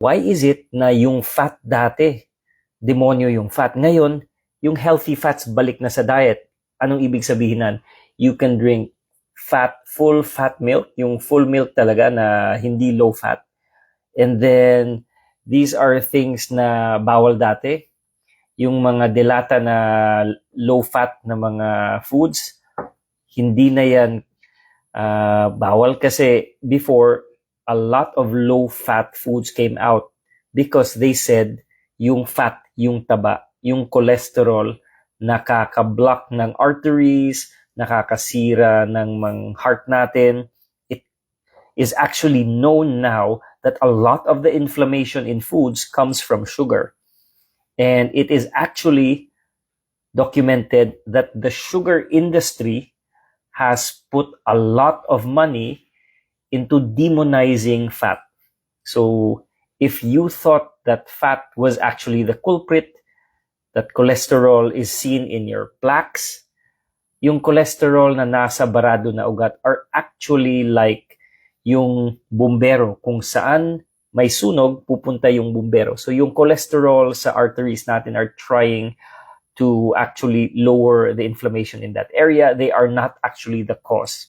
Why is it na yung fat dati, demonyo yung fat? Ngayon, yung healthy fats balik na sa diet. Anong ibig sabihin nan? You can drink full fat milk, yung full milk talaga na hindi low fat. And then, these are things na bawal dati. Yung mga delata na low fat na mga foods, hindi na yan bawal kasi before, a lot of low-fat foods came out because they said yung fat, yung taba, yung cholesterol, nakaka-block ng arteries, nakakasira ng heart natin. It is actually known now that a lot of the inflammation in foods comes from sugar. And it is actually documented that the sugar industry has put a lot of money into demonizing fat. So if you thought that fat was actually the culprit, that cholesterol is seen in your plaques, yung cholesterol na nasa barado na ugat are actually like yung bumbero. Kung saan may sunog, pupunta yung bumbero. So yung cholesterol sa arteries natin are trying to actually lower the inflammation in that area. They are not actually the cause.